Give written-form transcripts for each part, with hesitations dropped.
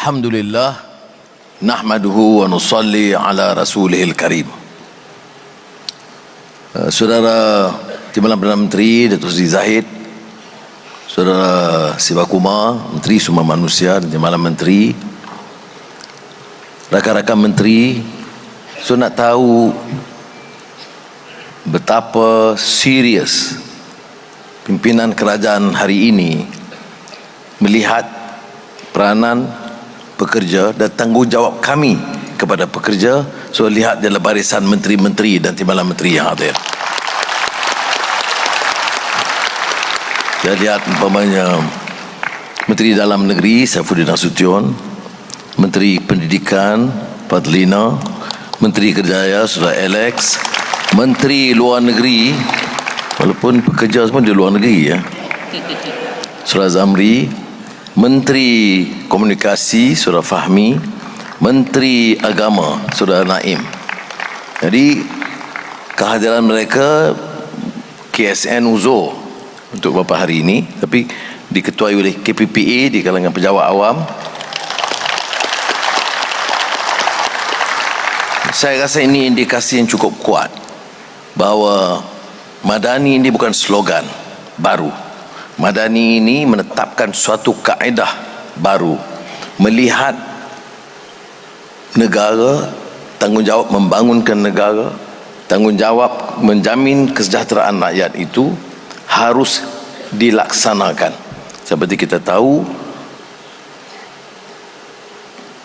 Alhamdulillah, nahmaduhu wa nusalli ala rasulihil karim. Saudara Timbalan Perdana Menteri Datuk Seri Zahid, Saudara Sivakumar, Menteri Sumber Manusia dan Timbalan Menteri, rakan-rakan menteri, saya nak tahu betapa serius pimpinan kerajaan hari ini melihat peranan pekerja dan tanggungjawab kami kepada pekerja. So lihat dalam barisan menteri-menteri dan timbalan menteri yang hadir. Saya lihat umpamanya Menteri Dalam Negeri Saifuddin Nasution, Menteri Pendidikan Fadlina, Menteri Kerjaya Saudara Alex, Menteri Luar Negeri, walaupun pekerja semua di luar negeri ya, Saudara Zamri, Menteri Komunikasi Saudara Fahmi, Menteri Agama Saudara Naim. Jadi kehadiran mereka KSN uzur untuk beberapa hari ini, tapi diketuai oleh KPPA di kalangan pejabat awam. Saya rasa ini indikasi yang cukup kuat bahawa Madani ini bukan slogan baru. Madani ini menetapkan suatu kaedah baru, melihat negara, tanggungjawab membangunkan negara, tanggungjawab menjamin kesejahteraan rakyat itu harus dilaksanakan. Seperti kita tahu,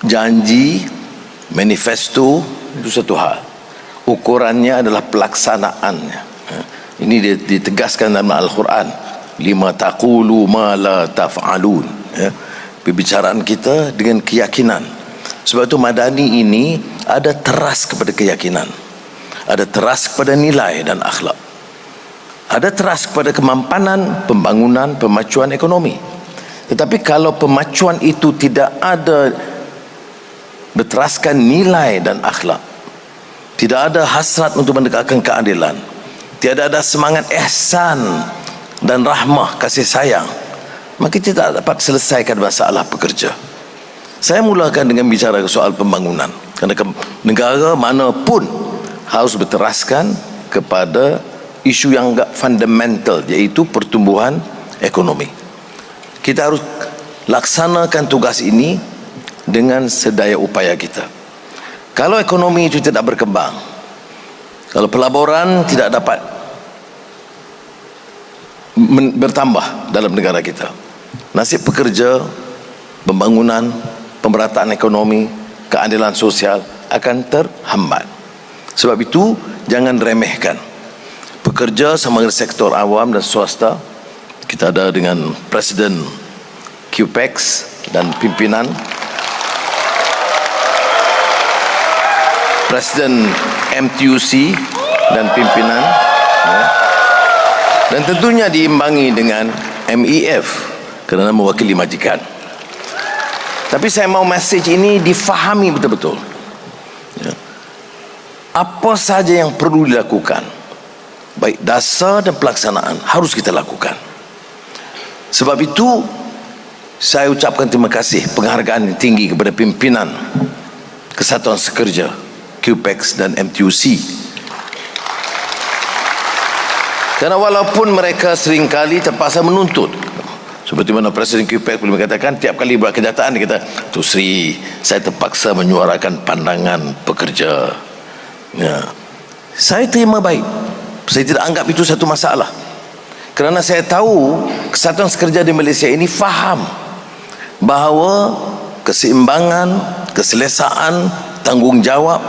janji, manifesto itu satu hal, ukurannya adalah pelaksanaannya. Ini ditegaskan dalam Al-Quran, lima taqulu ma la taf'alun, ya. Perbicaraan kita dengan keyakinan. Sebab itu Madani ini ada teras kepada keyakinan, ada teras kepada nilai dan akhlak, ada teras kepada kemampanan pembangunan, pemacuan ekonomi. Tetapi kalau pemacuan itu tidak ada berteraskan nilai dan akhlak, tidak ada hasrat untuk menegakkan keadilan, tidak ada semangat ihsan dan rahmah, kasih sayang, maka kita tak dapat selesaikan masalah pekerja. Saya mulakan dengan bicara soal pembangunan, kerana negara mana pun harus berteraskan kepada isu yang agak fundamental, iaitu pertumbuhan ekonomi. Kita harus laksanakan tugas ini dengan sedaya upaya kita. Kalau ekonomi itu tidak berkembang, kalau pelaburan tidak dapat bertambah dalam negara kita, nasib pekerja, pembangunan, pemerataan ekonomi, keadilan sosial akan terhambat. Sebab itu jangan remehkan pekerja sama dengan sektor awam dan swasta. Kita ada dengan Presiden QPEX dan pimpinan, Presiden MTUC dan pimpinan, ya. Dan tentunya diimbangi dengan MEF kerana mewakili majikan. Tapi saya mau mesej ini difahami betul-betul, ya. Apa saja yang perlu dilakukan, baik dasar dan pelaksanaan, harus kita lakukan. Sebab itu saya ucapkan terima kasih, penghargaan yang tinggi kepada pimpinan Kesatuan Sekerja QPEX dan MTUC. Kerana walaupun mereka seringkali terpaksa menuntut, seperti mana Presiden QPEX boleh mengatakan, tiap kali buat kenyataan dia kata, "Tu Sri, saya terpaksa menyuarakan pandangan pekerja." Ya. Saya terima baik. Saya tidak anggap itu satu masalah. Kerana saya tahu Kesatuan Sekerja di Malaysia ini faham bahawa keseimbangan, keselesaan, tanggungjawab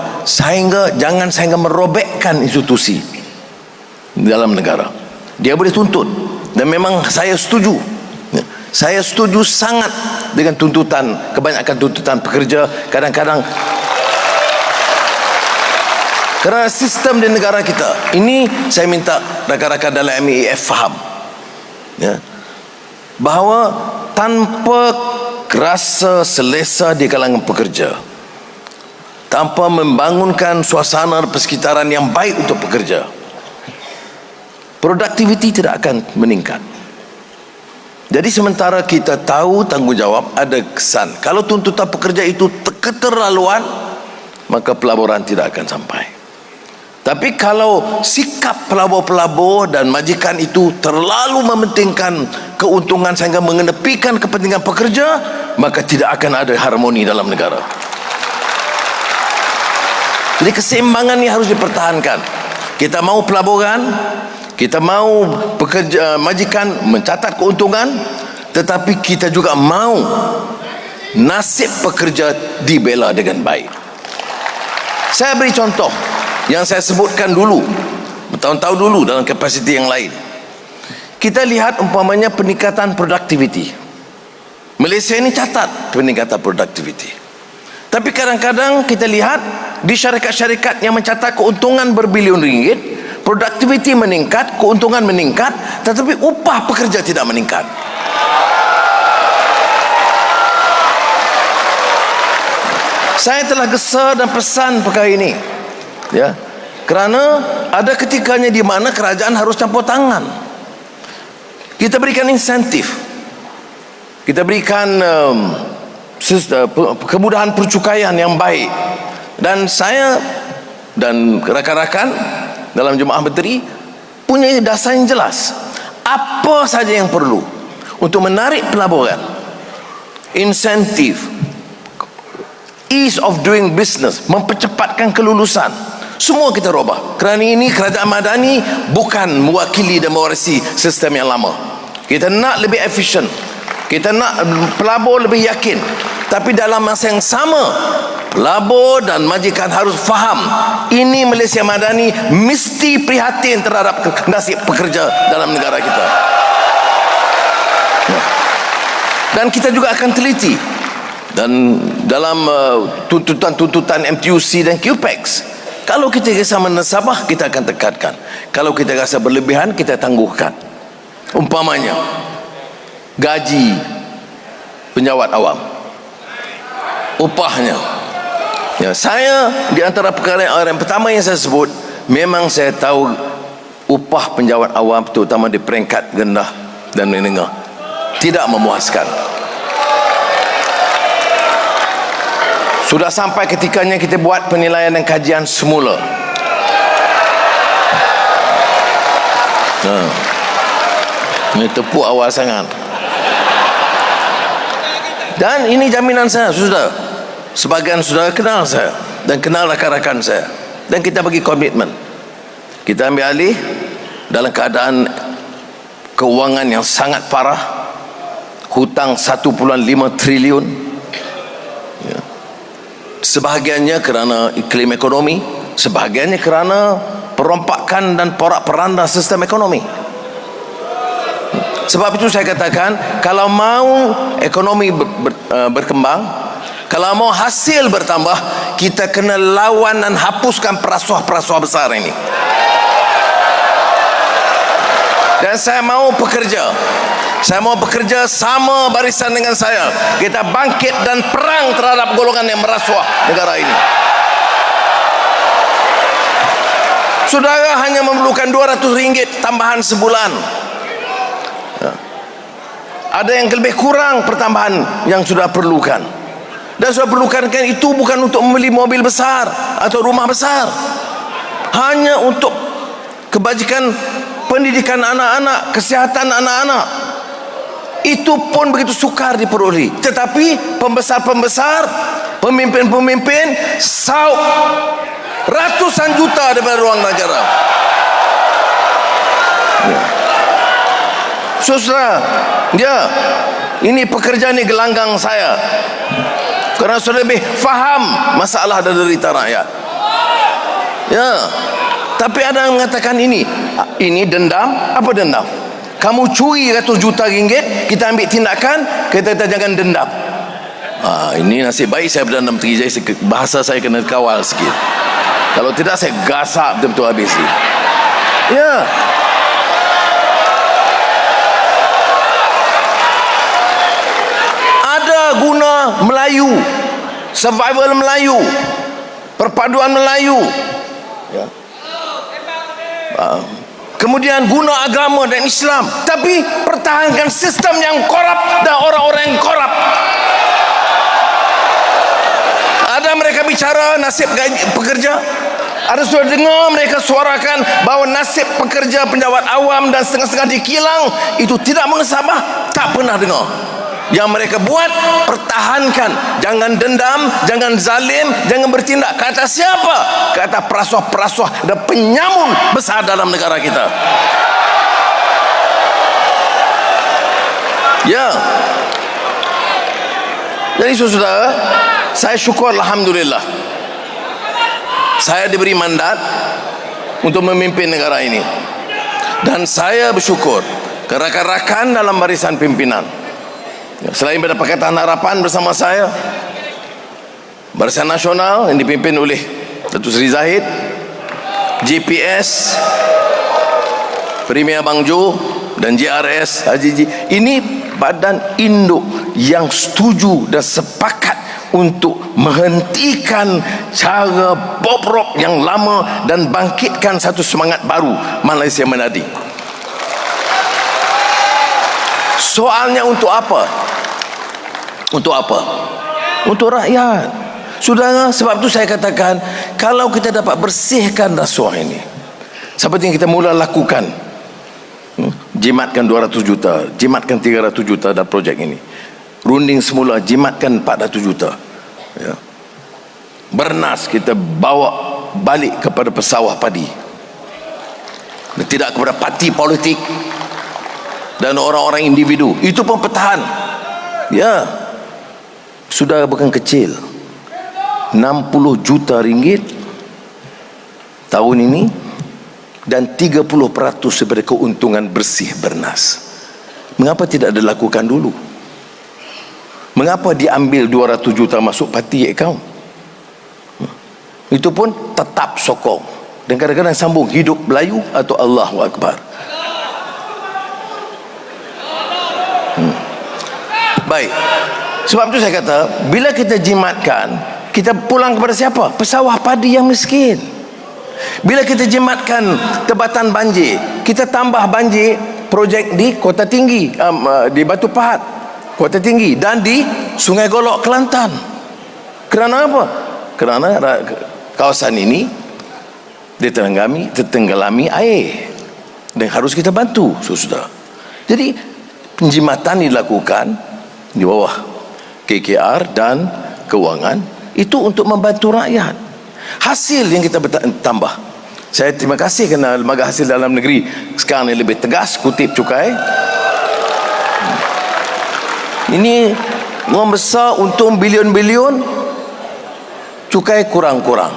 jangan sehingga merobekkan institusi dalam negara. Dia boleh tuntut, dan memang saya setuju. Saya setuju sangat dengan tuntutan, kebanyakan tuntutan pekerja. Kadang-kadang kerana sistem di negara kita ini, saya minta rakan-rakan dalam MEF faham, ya, bahawa tanpa rasa selesa di kalangan pekerja, tanpa membangunkan suasana persekitaran yang baik untuk pekerja, produktiviti tidak akan meningkat. Jadi sementara kita tahu tanggungjawab, ada kesan. Kalau tuntutan pekerja itu keterlaluan, maka pelaburan tidak akan sampai. Tapi kalau sikap pelabur-pelabur dan majikan itu terlalu mementingkan keuntungan sehingga mengenepikan kepentingan pekerja, maka tidak akan ada harmoni dalam negara. Jadi keseimbangan ini harus dipertahankan. Kita mau pelaburan, kita mau pekerja, majikan mencatat keuntungan, tetapi kita juga mau nasib pekerja dibela dengan baik. Saya beri contoh yang saya sebutkan dulu, bertahun-tahun dulu dalam kapasiti yang lain. Kita lihat umpamanya peningkatan produktiviti. Malaysia ini catat peningkatan produktiviti. Tapi kadang-kadang kita lihat di syarikat-syarikat yang mencatat keuntungan berbilion ringgit, produktiviti meningkat, keuntungan meningkat, tetapi upah pekerja tidak meningkat. Saya telah gesa dan pesan perkara ini, ya, kerana ada ketikanya di mana kerajaan harus campur tangan. Kita berikan insentif, kita berikan kemudahan percukaian yang baik, dan saya dan rakan-rakan dalam jemaah menteri punya dasar yang jelas apa saja yang perlu untuk menarik pelaburan, insentif, ease of doing business, mempercepatkan kelulusan, semua kita robah. Kerana ini kerajaan madani bukan mewakili dan mewarisi sistem yang lama. Kita nak lebih efisien, kita nak pelabur lebih yakin, tapi dalam masa yang sama pelabur dan majikan harus faham ini Malaysia madani mesti prihatin terhadap nasib pekerja dalam negara kita. Dan kita juga akan teliti dan dalam tuntutan-tuntutan MTUC dan QPEX, kalau kita rasa menasabah, kita akan tekankan. Kalau kita rasa berlebihan, kita tangguhkan. Umpamanya gaji penjawat awam, upahnya, ya, saya di antara perkara yang pertama yang saya sebut, memang saya tahu upah penjawat awam terutama di peringkat rendah dan menengah tidak memuaskan. Sudah sampai ketikanya kita buat penilaian dan kajian semula. Ini tepuk awal sangat. Dan ini jaminan saya, sudah. Sebagian sudah kenal saya dan kenal rakan-rakan saya, dan kita bagi komitmen. Kita ambil alih dalam keadaan keuangan yang sangat parah, hutang 1.5 triliun, ya. Sebahagiannya kerana iklim ekonomi, sebahagiannya kerana perompakan dan porak-peranda sistem ekonomi. Sebab itu saya katakan, kalau mau ekonomi berkembang, kalau mau hasil bertambah, kita kena lawan dan hapuskan perasuah-perasuah besar ini. Dan saya mau pekerja, saya mau bekerja sama barisan dengan saya. Kita bangkit dan perang terhadap golongan yang merasuah negara ini. Saudara hanya memerlukan RM200 tambahan sebulan. Ya. Ada yang lebih kurang pertambahan yang sudah perlukan. Dan sudah perlukan kan itu bukan untuk membeli mobil besar atau rumah besar, hanya untuk kebajikan pendidikan anak-anak, kesihatan anak-anak. Itu pun begitu sukar diperoleh. Tetapi pembesar-pembesar, pemimpin-pemimpin saup ratusan juta daripada ruang negara. Ya. Saudara, ya, ini pekerja ni gelanggang saya, kerana sudah lebih faham masalah dan derita rakyat. Ya, tapi ada yang mengatakan ini dendam. Apa dendam? Kamu curi ratus juta ringgit, kita ambil tindakan, kita jangan dendam. Ini nasib baik saya berdendam tinggi, jadi bahasa saya kena kawal sikit. Kalau tidak saya gasak betul-betul habis. Ya. Ada guna Melayu, survival Melayu, perpaduan Melayu, ya. kemudian guna agama dan Islam, tapi pertahankan sistem yang korup dan orang-orang yang korup. Ada mereka bicara nasib pekerja, ada sudah dengar mereka suarakan bahawa nasib pekerja pejabat awam dan setengah-setengah dikilang. Itu tidak mengesabah, tak pernah dengar. Yang mereka buat, pertahankan. Jangan dendam, jangan zalim, jangan bertindak. Kata siapa? Kata perasuah-perasuah dan penyamun besar dalam negara kita. Ya. Jadi saudara, saya syukur alhamdulillah saya diberi mandat untuk memimpin negara ini, dan saya bersyukur ke rakan-rakan dalam barisan pimpinan. Selain pada Pakatan Harapan bersama saya, Barisan Nasional yang dipimpin oleh Datuk Seri Zahid, GPS, Premier Bang Jo, dan JRS Haji Ji. Ini badan induk yang setuju dan sepakat untuk menghentikan cara bobrok yang lama dan bangkitkan satu semangat baru Malaysia Menadi. Soalnya untuk apa? Untuk apa? Untuk rakyat. Saudara, sebab itu saya katakan, kalau kita dapat bersihkan rasuah ini, seperti yang kita mula lakukan, jimatkan 200 juta, jimatkan 300 juta dalam projek ini, runding semula jimatkan 400 juta, ya. Bernas kita bawa balik kepada pesawah padi, dan tidak kepada parti politik dan orang-orang individu. Itu pun pertahan, ya. Sudah bukan kecil, 60 juta ringgit tahun ini, dan 30% daripada keuntungan bersih Bernas. Mengapa tidak dilakukan dulu? Mengapa diambil 200 juta masuk parti akaun? Itu pun tetap sokong, dan kadang-kadang sambung hidup Melayu atau Allahu Akbar. Baik, sebab itu saya kata, bila kita jimatkan, kita pulang kepada siapa? Pesawah padi yang miskin. Bila kita jimatkan tebatan banjir, kita tambah banjir projek di Kota Tinggi, di Batu Pahat, Kota Tinggi, dan di Sungai Golok, Kelantan. Kerana apa? Kerana kawasan ini tertenggelami air, dan harus kita bantu, saudara. Jadi penjimatan dilakukan di bawah KKR dan Kewangan, itu untuk membantu rakyat. Hasil yang kita tambah, saya terima kasih kerana Lembaga Hasil Dalam Negeri sekarang ini lebih tegas kutip cukai. Ini uang besar, untung bilion-bilion, cukai kurang-kurang.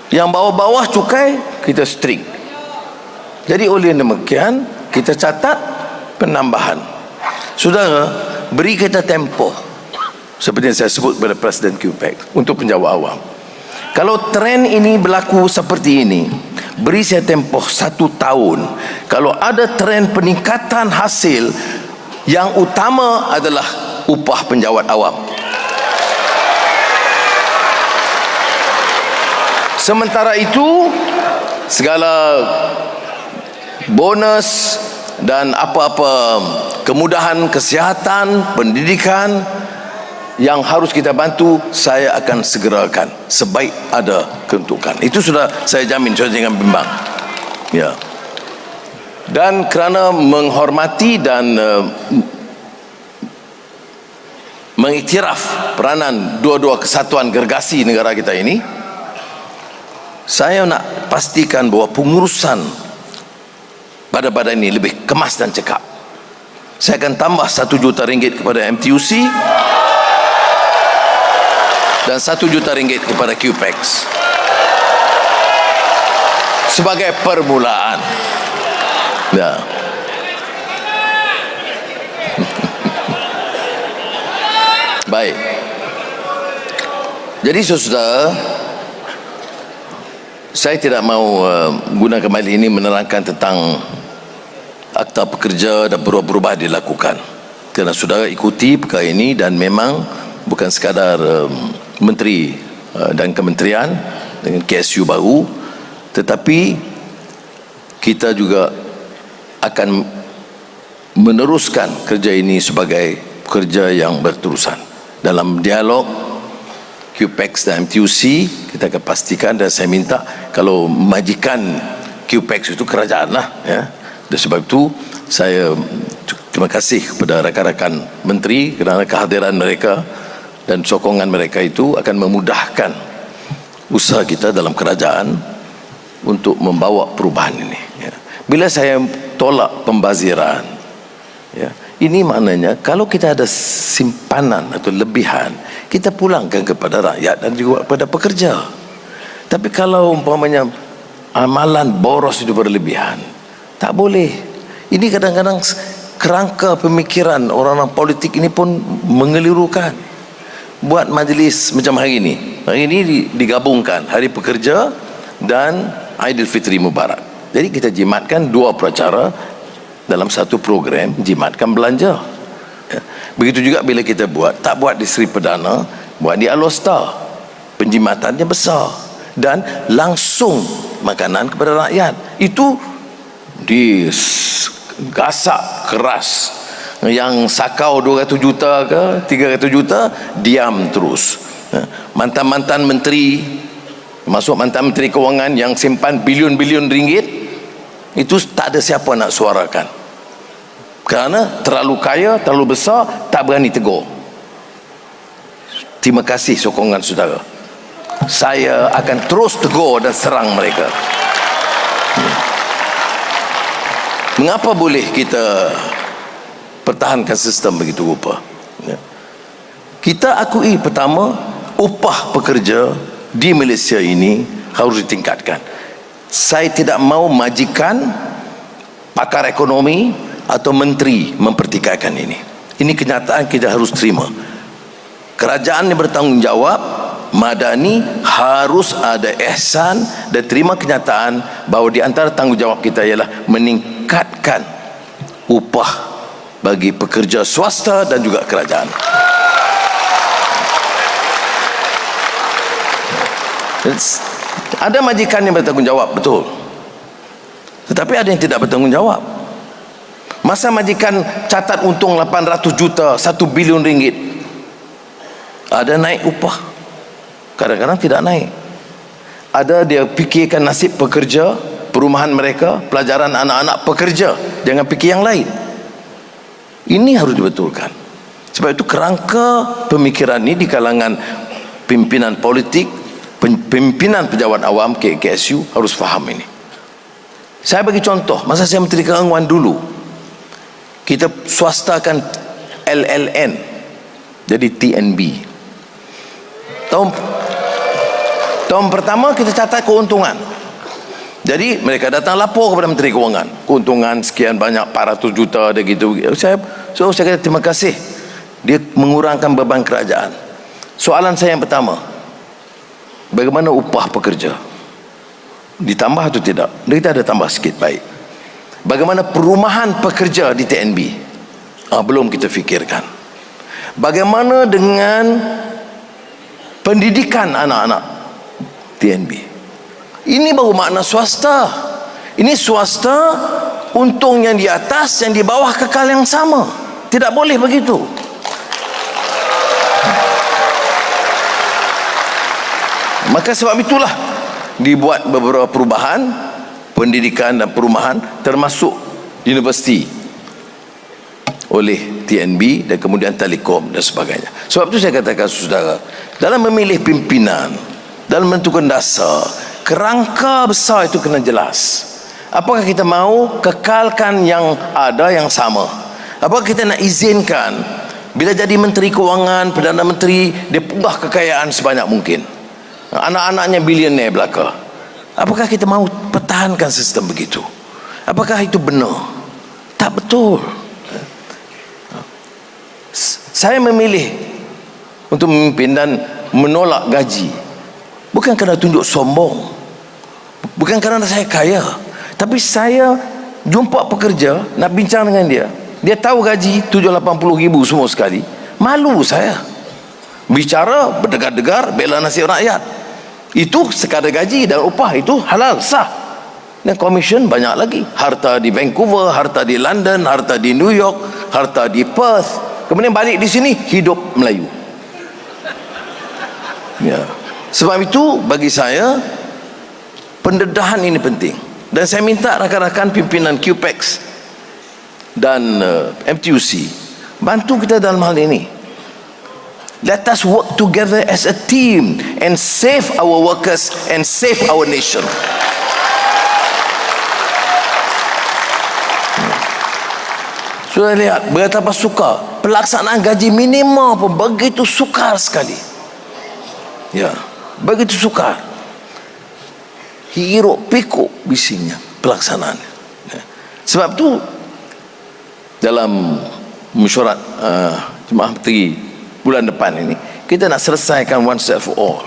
Yang bawah-bawah cukai kita strict. Jadi oleh demikian kita catat penambahan. Saudara, beri kita tempoh seperti yang saya sebut kepada Presiden QPEC untuk penjawat awam. Kalau tren ini berlaku seperti ini, beri saya tempoh 1 tahun. Kalau ada tren peningkatan hasil, yang utama adalah upah penjawat awam. Sementara itu, segala bonus dan apa-apa kemudahan kesihatan, pendidikan yang harus kita bantu, saya akan segerakan sebaik ada keuntungan. Itu sudah saya jamin, saya jangan bimbang, ya. Dan kerana menghormati dan mengiktiraf peranan dua-dua kesatuan gergasi negara kita ini, saya nak pastikan bahawa pengurusan pada badan ini lebih kemas dan cekap. Saya akan tambah 1 juta ringgit kepada MTUC dan 1 juta ringgit kepada QPEX sebagai permulaan, ya. Baik. Jadi saudara, saya tidak mau guna kembali ini menerangkan tentang akta pekerja dan berubah-ubah dilakukan, kerana saudara ikuti perkara ini, dan memang bukan sekadar menteri dan kementerian dengan KSU baru, tetapi kita juga akan meneruskan kerja ini sebagai kerja yang berterusan. Dalam dialog QPEX dan MTUC, kita akan pastikan, dan saya minta kalau majikan QPEX itu kerajaan lah, ya. Dan sebab itu saya terima kasih kepada rakan-rakan menteri kerana kehadiran mereka dan sokongan mereka itu akan memudahkan usaha kita dalam kerajaan untuk membawa perubahan ini, ya. Bila saya tolak pembaziran, ya, ini maknanya kalau kita ada simpanan atau lebihan, kita pulangkan kepada rakyat dan juga kepada pekerja. Tapi kalau umpamanya amalan boros itu berlebihan, tak boleh. Ini kadang-kadang kerangka pemikiran orang-orang politik ini pun mengelirukan. Buat majlis macam hari ini. Hari ini digabungkan Hari Pekerja dan Aidilfitri Mubarak. Jadi kita jimatkan dua peracara dalam satu program, jimatkan belanja, ya. Begitu juga bila kita tak buat di Sri Perdana, buat di Alostar, penjimatannya besar dan langsung makanan kepada rakyat. Itu digasak keras. Yang sakau 200 juta ke 300 juta diam terus. Mantan-mantan menteri, masuk mantan menteri kewangan yang simpan bilion-bilion ringgit, itu tak ada siapa nak suarakan kerana terlalu kaya, terlalu besar, tak berani tegur. Terima kasih sokongan saudara. Saya akan terus tegur dan serang mereka. Mengapa boleh kita pertahankan sistem begitu rupa? Kita akui, pertama, upah pekerja di Malaysia ini harus ditingkatkan. Saya tidak mahu majikan, pakar ekonomi atau menteri mempertikaikan ini. Ini kenyataan kita harus terima. Kerajaan yang bertanggungjawab, madani, harus ada ihsan dan terima kenyataan bahawa di antara tanggungjawab kita ialah meningkatkan upah bagi pekerja swasta dan juga kerajaan. Ada majikan yang bertanggungjawab, betul, tetapi ada yang tidak bertanggungjawab. Masa majikan catat untung 800 juta, 1 bilion ringgit, ada naik upah, kadang-kadang tidak naik. Ada dia fikirkan nasib pekerja, perumahan mereka, pelajaran anak-anak pekerja, jangan fikir yang lain. Ini harus dibetulkan. Sebab itu kerangka pemikiran ini di kalangan pimpinan politik, pimpinan pejabat awam KSU harus faham ini. Saya bagi contoh, masa saya Menteri Keuangan dulu, kita swastakan LLN jadi TNB. Tahun pertama kita catat keuntungan. Jadi mereka datang lapor kepada Menteri Keuangan, keuntungan sekian banyak, 400 juta ada gitu. Saya kata terima kasih, dia mengurangkan beban kerajaan. Soalan saya yang pertama, bagaimana upah pekerja? Ditambah atau tidak? Kita ada tambah sikit, baik. Bagaimana perumahan pekerja di TNB? Belum kita fikirkan. Bagaimana dengan pendidikan anak-anak TNB? Ini baru makna swasta. Ini swasta, untung yang di atas, yang di bawah kekal yang sama. Tidak boleh begitu. Maka sebab itulah dibuat beberapa perubahan pendidikan dan perumahan, termasuk universiti oleh TNB dan kemudian Telekom dan sebagainya. Sebab itu saya katakan saudara, dalam memilih pimpinan, dalam menentukan dasar, kerangka besar itu kena jelas. Apakah kita mahu kekalkan yang ada yang sama? Apakah kita nak izinkan bila jadi Menteri Keuangan, Perdana Menteri, dia punggah kekayaan sebanyak mungkin, anak-anaknya bilioner belaka? Apakah kita mahu pertahankan sistem begitu? Apakah itu benar? Tak betul. Saya memilih untuk memimpin dan menolak gaji bukan kerana tunjuk sombong, bukan kerana saya kaya, tapi saya jumpa pekerja, nak bincang dengan dia, dia tahu gaji 780 ribu semua sekali, malu saya bicara berdegar-degar bela nasib rakyat. Itu sekadar gaji dan upah itu halal, sah. Dan commission banyak lagi. Harta di Vancouver, harta di London, harta di New York, harta di Perth. Kemudian balik di sini hidup Melayu. Ya. Sebab itu bagi saya pendedahan ini penting. Dan saya minta rakan-rakan pimpinan QPEX dan MTUC bantu kita dalam hal ini. Let us work together as a team and save our workers and save our nation. Sudah lihat betapa sukar pelaksanaan gaji minimum pun begitu sukar sekali. Ya, begitu sukar. Hiruk pikuk bisingnya pelaksanaan. Ya. Sebab tu dalam mesyuarat Jemaah Menteri bulan depan ini kita nak selesaikan one set for all.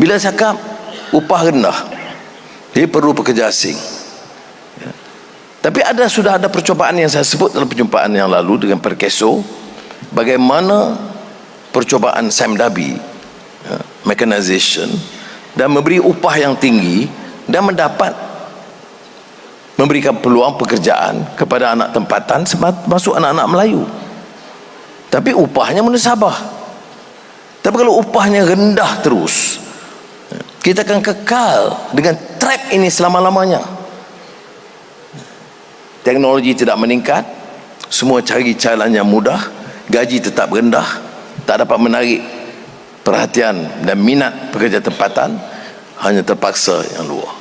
Bila cakap upah rendah, dia perlu pekerja asing. Ya. Tapi sudah ada percubaan yang saya sebut dalam perjumpaan yang lalu dengan Perkeso, bagaimana percubaan Sam Dabi, ya, mechanization, dan memberi upah yang tinggi dan memberikan peluang pekerjaan kepada anak tempatan masuk anak-anak Melayu. Tapi upahnya munisabah. Tapi kalau upahnya rendah terus, kita akan kekal dengan trap ini selama-lamanya. Teknologi tidak meningkat, semua cari jalan yang mudah, gaji tetap rendah, tak dapat menarik perhatian dan minat pekerja tempatan, hanya terpaksa yang luar.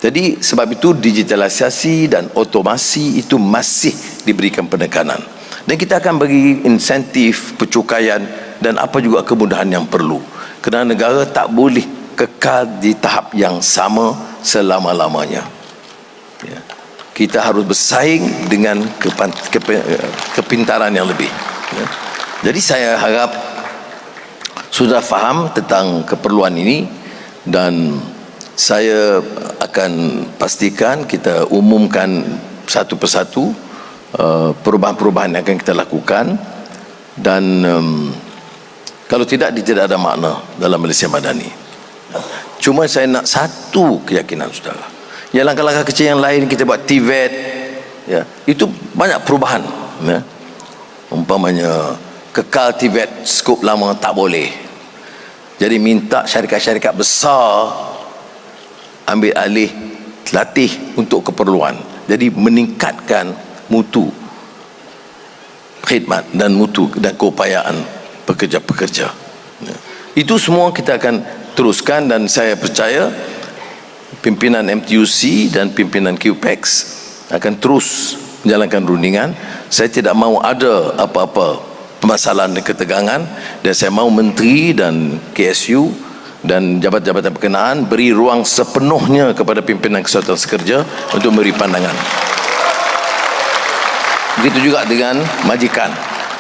Jadi sebab itu digitalisasi dan otomasi itu masih diberikan penekanan, dan kita akan bagi insentif, pencukaian dan apa juga kemudahan yang perlu, kerana negara tak boleh kekal di tahap yang sama selama-lamanya. Ya. Kita harus bersaing dengan kepintaran yang lebih. Ya. Jadi saya harap sudah faham tentang keperluan ini, dan saya akan pastikan kita umumkan satu persatu perubahan-perubahan yang akan kita lakukan, dan kalau tidak, dia tidak ada makna dalam Malaysia Madani. Cuma saya nak satu keyakinan saudara, yang langkah-langkah kecil yang lain kita buat TVET, ya, itu banyak perubahan, ya. Umpamanya kekal TVET skop lama tak boleh, jadi minta syarikat-syarikat besar ambil alih latih untuk keperluan, jadi meningkatkan mutu khidmat dan mutu dan keupayaan pekerja-pekerja, ya. Itu semua kita akan teruskan, dan saya percaya pimpinan MTUC dan pimpinan QPEX akan terus menjalankan rundingan. Saya tidak mahu ada apa-apa permasalahan dan ketegangan, dan saya mahu menteri dan KSU dan jabatan-jabatan berkenaan beri ruang sepenuhnya kepada pimpinan Kesatuan Sekerja untuk memberi pandangan. Begitu juga dengan majikan.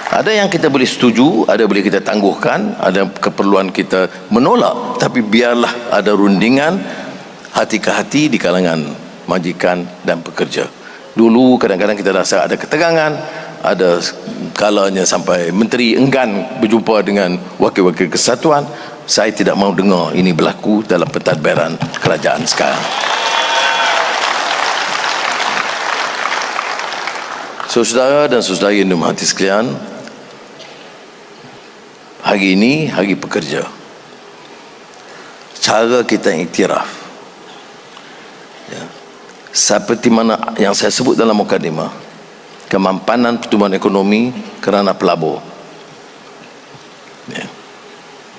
Ada yang kita boleh setuju, ada boleh kita tangguhkan, ada keperluan kita menolak, tapi biarlah ada rundingan hati ke hati di kalangan majikan dan pekerja. Dulu kadang-kadang kita rasa ada ketegangan, ada kalanya sampai menteri enggan berjumpa dengan wakil-wakil kesatuan. Saya tidak mahu dengar ini berlaku dalam pentadbiran kerajaan sekarang. Saudara dan saudari yang dirahmati sekalian, hari ini hari pekerja. Cara kita iktiraf, ya, seperti mana yang saya sebut dalam mukadimah, kemampanan pertumbuhan ekonomi kerana pelabur, ya,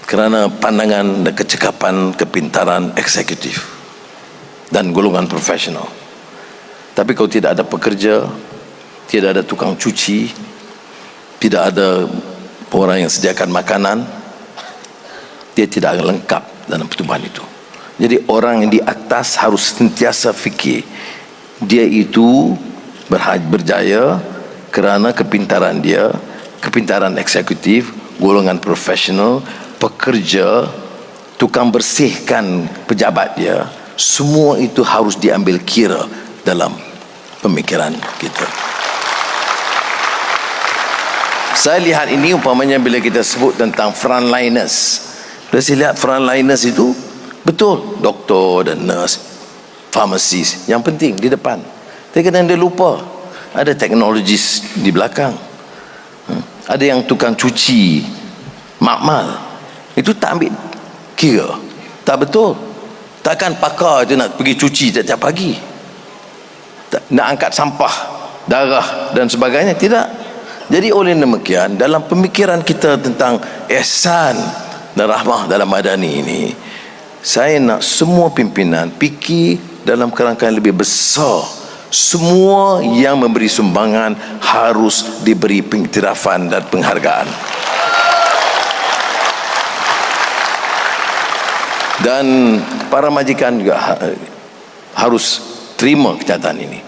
kerana pandangan dan kecekapan kepintaran eksekutif dan golongan profesional. Tapi kalau tidak ada pekerja, tidak ada tukang cuci, tidak ada orang yang sediakan makanan, dia tidak lengkap dalam pertumbuhan itu. Jadi orang yang di atas harus sentiasa fikir dia itu berjaya kerana kepintaran dia, kepintaran eksekutif, golongan profesional, pekerja, tukang bersihkan pejabat dia, semua itu harus diambil kira dalam pemikiran kita. Saya lihat ini umpamanya bila kita sebut tentang frontliners. Bila saya lihat frontliners itu, betul, doktor dan nurse, pharmacist. Yang penting di depan. Tapi kadang dia lupa ada teknologis di belakang. Ada yang tukang cuci makmal, itu tak ambil kira. Tak betul. Takkan pakar je nak pergi cuci setiap pagi, nak angkat sampah, darah dan sebagainya. Tidak. Jadi oleh demikian, dalam pemikiran kita tentang ihsan dan rahmah dalam madani ini, saya nak semua pimpinan fikir dalam kerangka yang lebih besar. Semua yang memberi sumbangan harus diberi pengiktirafan dan penghargaan. Dan para majikan juga harus terima kenyataan ini.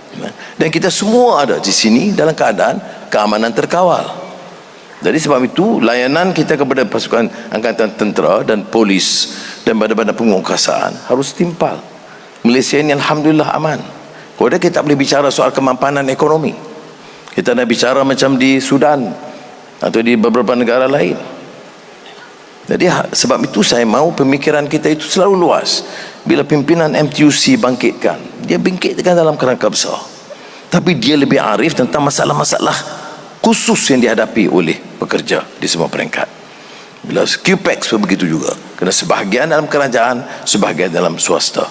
Dan kita semua ada di sini dalam keadaan keamanan terkawal. Jadi sebab itu layanan kita kepada pasukan angkatan tentera dan polis dan badan-badan penguasaan harus timpal. Malaysia ini alhamdulillah aman. Kalau kita tak boleh bicara soal kemampanan ekonomi, kita nak bicara macam di Sudan atau di beberapa negara lain. Jadi sebab itu saya mahu pemikiran kita itu selalu luas. Bila pimpinan MTUC bangkitkan, dia bangkitkan dalam kerangka besar, tapi dia lebih arif tentang masalah-masalah khusus yang dihadapi oleh pekerja di semua peringkat. Bila QPEX pun begitu juga, kena sebahagian dalam kerajaan, sebahagian dalam swasta.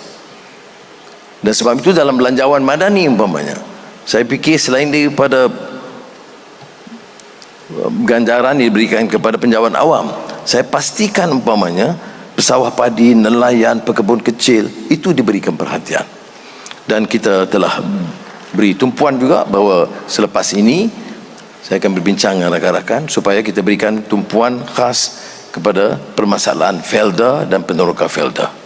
Dan sebab itu dalam belanjawan madani umpamanya, saya fikir selain daripada ganjaran diberikan kepada penjawan awam, saya pastikan umpamanya pesawah padi, nelayan, pekebun kecil itu diberikan perhatian. Dan kita telah beri tumpuan juga bahawa selepas ini saya akan berbincang dengan rakan-rakan supaya kita berikan tumpuan khas kepada permasalahan Felda dan peneroka Felda.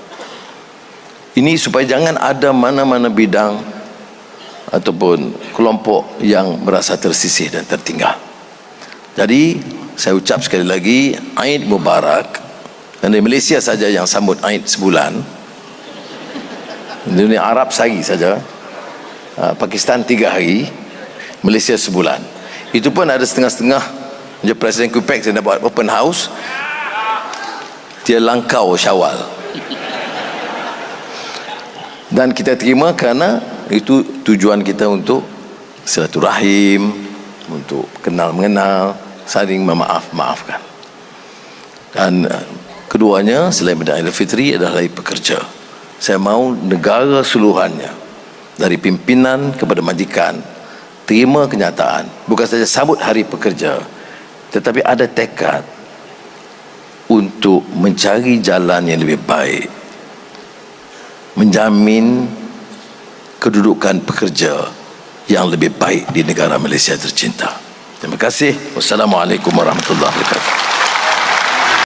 Ini supaya jangan ada mana-mana bidang ataupun kelompok yang merasa tersisih dan tertinggal. Jadi saya ucap sekali lagi Aid Mubarak. Dan di Malaysia saja yang sambut Aid sebulan, di dunia Arab sehari saja, Pakistan 3 hari, Malaysia sebulan. Itu pun ada setengah-setengah. Je Presiden QPEX yang nak buat open house, dia langkau Syawal. Dan kita terima kerana itu tujuan kita untuk silaturahim, untuk kenal mengenal, saling memaaf-maafkan. Dan keduanya selain pada Aidilfitri adalah hari pekerja. Saya mahu negara seluruhannya, dari pimpinan kepada majikan, terima kenyataan, bukan saja sambut hari pekerja, tetapi ada tekad untuk mencari jalan yang lebih baik, menjamin kedudukan pekerja yang lebih baik di negara Malaysia tercinta. Terima kasih. Wassalamualaikum warahmatullahi wabarakatuh.